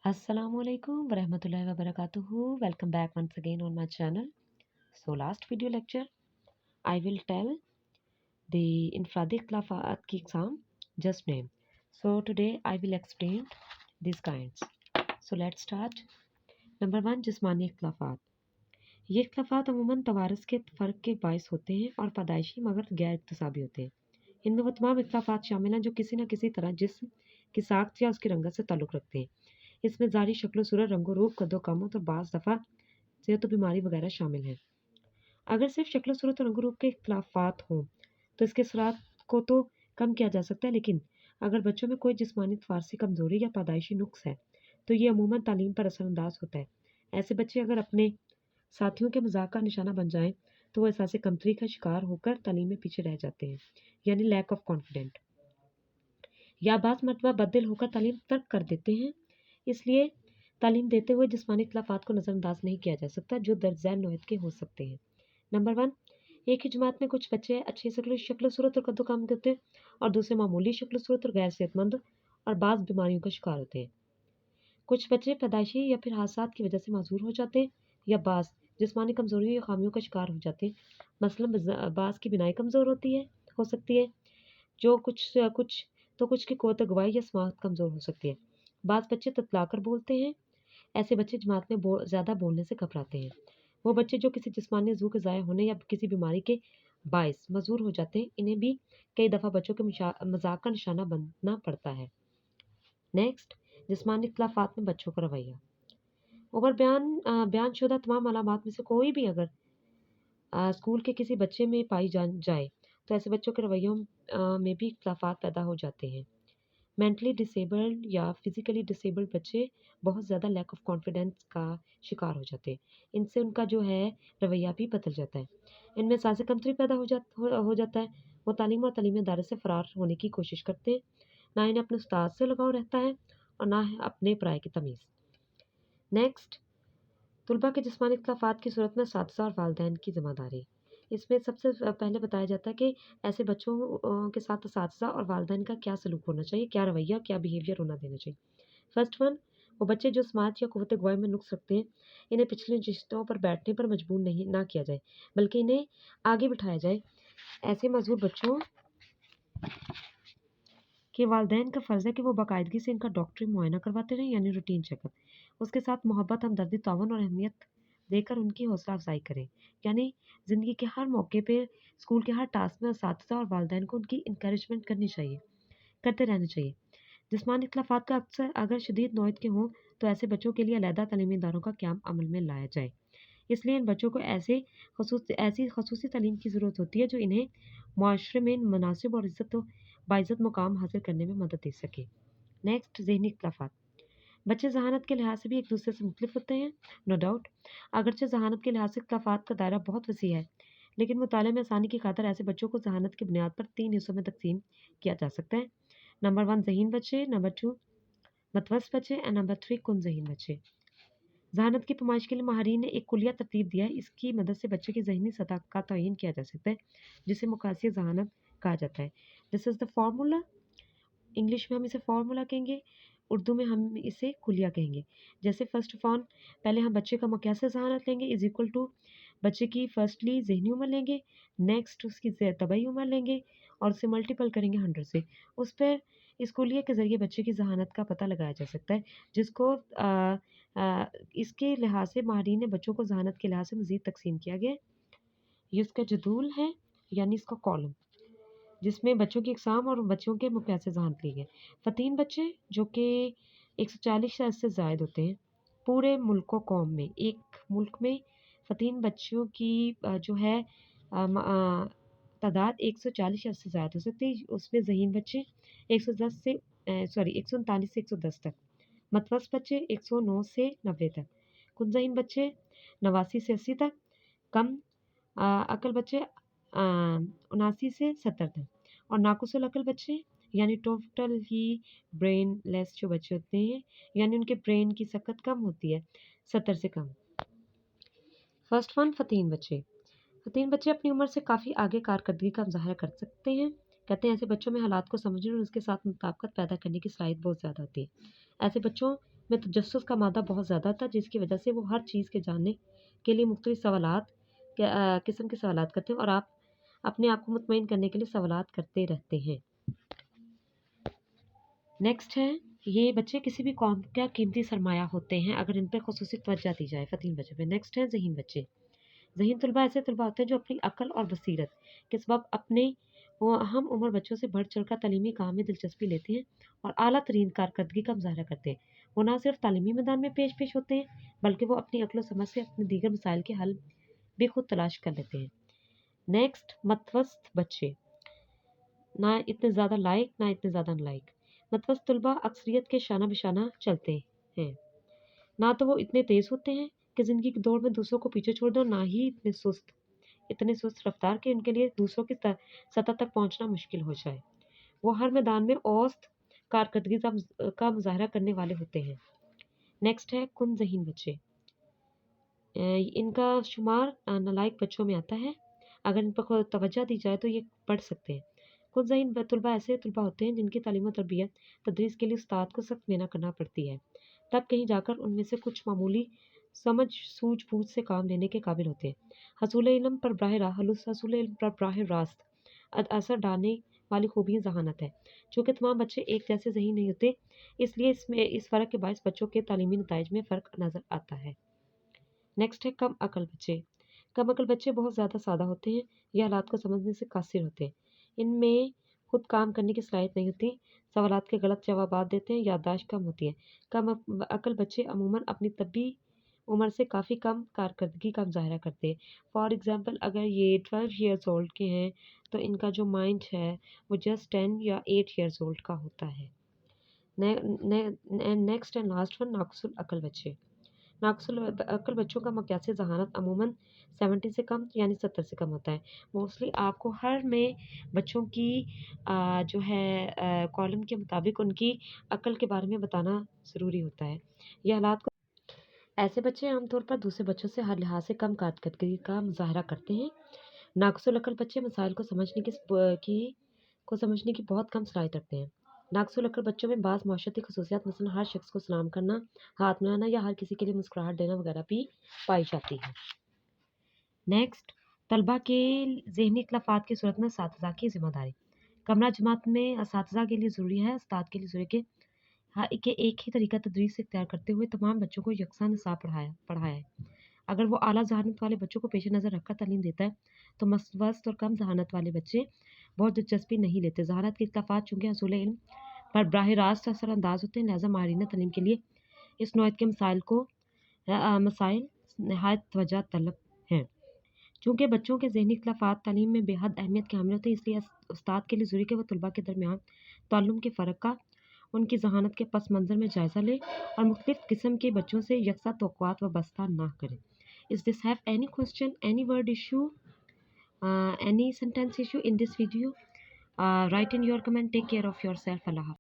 Assalamu alaikum warahmatullahi wabarakatuh. Welcome back once again on my channel. So last video lecture I will tell the infradi ikhlafat ki exam just name. So today I will explain these kinds. So let's start. Number 1 जिस्मानी इख्लाफात. ये इख्लाफात अमूमन तवारस के फ़र्क के बायस होते हैं और पैदाइशी मगर गैर इक्तसाबी होते हैं. इनमें वो तमाम इख्लाफात शामिल हैं जो किसी न किसी तरह जिस्म की साख्त या उसकी रंगत से ताल्लुक़ रखते हैं. इसमें ज़ाहिरी शक्ल सूरत, रंगो रूप, कद्दो-कामत और बाज़ दफ़ा सेहत बीमारी वगैरह शामिल हैं. अगर सिर्फ शक्ल सूरत और रंगो रूप के इख्तिलाफ़ात हों तो इसके असरात को तो कम किया जा सकता है, लेकिन अगर बच्चों में कोई जिस्मानी फ़ारसी कमज़ोरी या पैदाइशी नुक्स है तो ये अमूमन तालीम पर असरअंदाज होता है. ऐसे बच्चे अगर अपने साथियों के मजाक का निशाना बन जाएं तो वो एहसास कमतरी का शिकार होकर तालीम में पीछे रह जाते हैं, यानी लैक ऑफ कॉन्फिडेंट, या बाज़ मरतबा बददिल होकर तालीम तर्क कर देते हैं. इसलिए तालीम देते हुए जिस्मानी इख्तिलाफ़ात को नज़रअंदाज नहीं किया जा सकता जो दर्ज झैल नौयत के हो सकते हैं. नंबर 1, एक ही जमात में कुछ बच्चे अच्छी शक्ल सूरत और कद्दो-कामत के होते हैं और दूसरे मामूली शक्ल सूरत और गैर सेहतमंद और बाज़ बीमारियों का शिकार होते हैं. कुछ बच्चे पैदाइशी या फिर हादसात की वजह से माज़ूर हो जाते हैं या बाज़ जिस्मानी कमज़ोरियों या खामियों का शिकार हो जाते हैं. मसलन बाज़ की बिनाई कमज़ोर हो सकती है, जो कुछ की क़ुव्वत गवाही या समाअत कमज़ोर हो सकती है. बाज़ बच्चे ततलाकर बोलते हैं. ऐसे बच्चे जमात में ज़्यादा बोलने से घबराते हैं. वो बच्चे जो किसी जिस्मानी उज़्व के ज़ाया होने या किसी बीमारी के बाइस मजबूर हो जाते हैं, इन्हें भी कई दफ़ा बच्चों के मजाक का निशाना बनना पड़ता है. नेक्स्ट, जिस्मानी इख्तिलाफ़ात में बच्चों का रवैया. ऊपर बयानशुदा तमाम अलामात में से कोई भी अगर स्कूल के किसी बच्चे में पाई जाए तो ऐसे बच्चों के रवैयों में भी इख्तिलाफ़ात पैदा हो जाते हैं. मेंटली डिसेबल्ड या फिज़िकली डिसेबल्ड बच्चे बहुत ज़्यादा लैक ऑफ कॉन्फिडेंस का शिकार हो जाते हैं. इनसे उनका जो है रवैया भी बदल जाता है. इनमें एहसास कमतरी पैदा हो जाता है. वो तालीम और तालीमी इदारे से फ़रार होने की कोशिश करते हैं. ना इन्हें अपने उस्ताद से लगाव रहता है और ना अपने पराये की तमीज़. नेक्स्ट, तुलबा के जिस्मानी इख्तिलाफ़ात की सूरत में असातिज़ा और वालिदैन की ज़िम्मेदारी. इसमें सबसे पहले बताया जाता है कि ऐसे बच्चों के साथ असातिज़ा और वालिदैन का क्या सलूक होना चाहिए, क्या रवैया, क्या बिहेवियर होना देना चाहिए. फर्स्ट वन, वो बच्चे जो समात या क़ुव्वत गवाही में नुक्स रखते हैं, इन्हें पिछली नशिस्तों पर बैठने पर मजबूर ना किया जाए, बल्कि इन्हें आगे बिठाया जाए. ऐसे मजबूर बच्चों के वालिदैन का फ़र्ज़ है कि वो बाकायदगी से इनका डॉक्टरी मुआयना करवाते रहें, यानी रूटीन चेकअप. उसके साथ मोहब्बत, हमदर्दी, ताउन और अहमियत देकर उनकी हौसला अफ़ज़ाई करें, यानी ज़िंदगी के हर मौके पे स्कूल के हर टास्क में असातिज़ा और वालिदैन को उनकी इनकरेजमेंट करते रहना चाहिए. जिस्मानी इख्तिलाफ़ात का अक्सर अगर शदीद नौयत के हों तो ऐसे बच्चों के लिए अलहदा तालीमी इदारों का क़याम अमल में लाया जाए. इसलिए इन बच्चों को ऐसी ख़ुसूसी तालीम की ज़रूरत होती है जो इन्हें मुआशरे में मुनासिब और बाइज़्ज़त मुकाम हासिल करने में मदद दे सके. नेक्स्ट, ज़हनी इख्तिलाफ़ात. बच्चे ज़हानत के लिहाज से भी एक दूसरे से मुख्तलिफ होते हैं, नो डाउट. अगरचे ज़हानत के लिहाज से इख्तिलाफ़ात का दायरा बहुत वसी है, लेकिन मुताले में आसानी की खातिर ऐसे बच्चों को ज़हानत की बुनियाद पर 3 हिस्सों में तकसीम किया जा सकता है. नंबर 1 ज़हीन बच्चे, नंबर 2 मतवस्त बच्चे एंड नंबर 3 कुन ज़हीन बच्चे. ज़हानत की पैमाइश के लिए माहिरीन ने एक कुलिया तरतीब दिया है. इसकी मदद से बच्चे की ज़हनी सतह का तयन किया जा सकता है, जिसे मुकासी ज़हानत कहा जाता है. This is the formula. English में हम इसे फार्मूला कहेंगे, उर्दू में हम इसे कुलिया कहेंगे. जैसे फर्स्ट ऑफ ऑल पहले हम बच्चे का मक़यास ज़हानत लेंगे इज़ इक्वल टू बच्चे की फर्स्टली ज़हनी उम्र लेंगे, नेक्स्ट उसकी तबई उम्र लेंगे और उसे मल्टीपल करेंगे 100 से. उस पर इस कुलिया के ज़रिए बच्चे की ज़हानत का पता लगाया जा सकता है, जिसको इसके लिहाज से माहिरीन ने बच्चों को ज़हानत के लिहाज से मज़ीद तकसीम किया गया है. ये उसका जदूल है, यानी इसका कॉलम, जिसमें बच्चों की इकसाम और बच्चों के मक़यास ज़हानत लिए गए. फ़तीन बच्चे जो कि 140 से ज़ायद होते हैं पूरे मुल्क व कौम में. एक मुल्क में फ़तीन बच्चों की जो है तादाद 140 से ज़्यादा हो सकती है. उसमें ज़हीन बच्चे 139 से 110 तक, मतवस्त बच्चे 109 से 90 तक, कुनज़हीन बच्चे 89 से 80 तक, कम अक़ल बच्चे 79 से 70 तक, और नाक़िसुल अक़ल बच्चे यानी टोटल ही ब्रेन लेस जो बच्चे होते हैं, यानी उनके ब्रेन की सकत कम होती है 70 से कम. फर्स्ट वन, फ़तीन बच्चे. फ़तीन बच्चे अपनी उम्र से काफ़ी आगे कारकर्दगी का मुज़ाहरा कर सकते हैं. कहते हैं ऐसे बच्चों में हालात को समझने और उसके साथ मुताबिकत पैदा करने की सलाहियत बहुत ज़्यादा होती है. ऐसे बच्चों میں تجسس کا مادہ بہت زیادہ تھا، جس کی وجہ سے وہ ہر چیز کے جاننے کے لیے مختلف قسم کے سوالات کرتے ہیں، اور آپ اپنے آپ کو مطمئن کرنے کے لیے سوالات کرتے رہتے ہیں۔ نیکسٹ ہے، یہ بچے کسی بھی قوم کا قیمتی سرمایہ ہوتے ہیں اگر ان پہ خصوصی توجہ دی جائے۔ فتیم بچے پہ نیکسٹ ہے ذہین بچے۔ ذہین طلبہ ایسے طلبہ ہوتے ہیں جو اپنی عقل اور بصیرت کے سبب اپنے ہم عمر بچوں سے بڑھ چڑھ کر تعلیمی کام میں دلچسپی لیتے ہیں اور اعلیٰ ترین کارکردگی کا مظاہرہ کرتے ہیں۔ وہ نہ صرف تعلیمی میدان میں پیش ہوتے ہیں بلکہ وہ اپنی عقل و سمجھ سے اپنے دیگر مسائل کے حل بھی خود تلاش کر لیتے ہیں۔ نیکسٹ، متوسط بچے، نہ اتنے زیادہ لائق نہ اتنے زیادہ نالائق۔ متوسط طلبہ اکثریت کے شانہ بشانہ چلتے ہیں، نہ تو وہ اتنے تیز ہوتے ہیں کہ زندگی کی دوڑ میں دوسروں کو پیچھے چھوڑ دیں، اور نہ ہی اتنے سست رفتار کہ ان کے لیے دوسروں کی سطح تک پہنچنا مشکل ہو جائے۔ وہ ہر میدان میں اوسط کارکردگی کا مظاہرہ کرنے والے ہوتے ہیں۔ نیکسٹ ہے کن ذہین بچے۔ ان کا شمار نالائق بچوں میں آتا ہے، اگر ان پر توجہ دی جائے تو یہ پڑھ سکتے ہیں۔ کن ذہین طلبہ ایسے طلبہ ہوتے ہیں جن کی تعلیم و تدریس کے لیے استاد کو سخت محنت کرنا پڑتی ہے، تب کہیں جا کر ان میں سے کچھ معمولی سمجھ سوجھ بوجھ سے کام لینے کے قابل ہوتے ہیں۔ حصول علم پر براہ راست اثر ڈالنے والی خوبیاں ذہانت ہے۔ چونکہ تمام بچے ایک جیسے ذہین نہیں ہوتے، اس لیے اس فرق کے باعث بچوں کے تعلیمی نتائج میں فرق نظر آتا ہے۔ نیکسٹ ہے کم عقل بچے۔ کم عقل بچے بہت زیادہ سادہ ہوتے ہیں، یہ حالات کو سمجھنے سے قاصر ہوتے ہیں، ان میں خود کام کرنے کی صلاحیت نہیں ہوتی، سوالات کے غلط جوابات دیتے ہیں، یادداشت کم ہوتی ہے۔ کم عقل بچے عموماً اپنی طبی عمر سے کافی کم کارکردگی کا مظاہرہ کرتے ہیں۔ فار ایگزامپل، اگر یہ 12 ایئرز اولڈ کے ہیں تو ان کا جو مائنڈ ہے وہ جسٹ 10 یا 8 ایئرز اولڈ کا ہوتا ہے۔ نیکسٹ اینڈ لاسٹ ون، ناقص العقل بچے۔ ناقص العقل بچوں کا مقیاس ذہانت عموماً 70 سے کم یعنی 70 سے کم ہوتا ہے۔ موسٹلی آپ کو ہر میں بچوں کی جو ہے کالم کے مطابق ان کی عقل کے بارے میں بتانا ضروری ہوتا ہے۔ یہ حالات ایسے بچے عام طور پر دوسرے بچوں سے ہر لحاظ سے کم کارکردگی کا مظاہرہ کرتے ہیں۔ ناقص العقل بچے مسائل کو سمجھنے کی بہت کم صلاحیت رکھتے ہیں۔ ناقص العقل بچوں میں بعض معاشرتی خصوصیات، مثلا ہر شخص کو سلام کرنا، ہاتھ ملانا یا ہر کسی کے لیے مسکراہٹ دینا وغیرہ بھی پائی جاتی ہے۔ نیکسٹ، طلبہ کے ذہنی اختلافات کی صورت میں اساتذہ کی ذمہ داری۔ کمرہ جماعت میں اساتذہ کے لیے ضروری ہے، استاد کے لیے ضروری ہے کہ ایک ہی طریقہ تدریس اختیار کرتے ہوئے تمام بچوں کو یکساں نصاب پڑھایا ہے۔ اگر وہ اعلیٰ ذہانت والے بچوں کو پیش نظر رکھ کر تعلیم دیتا ہے تو متوسط اور کم ذہانت والے بچے بہت دلچسپی نہیں لیتے۔ ذہانت کے اختلافات چونکہ حصول علم پر براہ راست اثر انداز ہوتے ہیں، لہٰذا ماہرین تعلیم کے لیے اس نوعیت کے مسائل نہایت توجہ طلب ہیں۔ چونکہ بچوں کے ذہنی اختلافات تعلیم میں بے حد اہمیت کے حامل ہوتے ہیں، اس لیے استاد کے لیے ضروری کہ وہ طلباء کے درمیان تعلم کے فرق کا ان کی ذہانت کے پس منظر میں جائزہ لے اور مختلف قسم کے بچوں سے یکساں توقعات وابستہ نہ کرے۔ Is this have any question, any word issue, any sentence issue in this video? Write in your comment. Take care of yourself. Allah.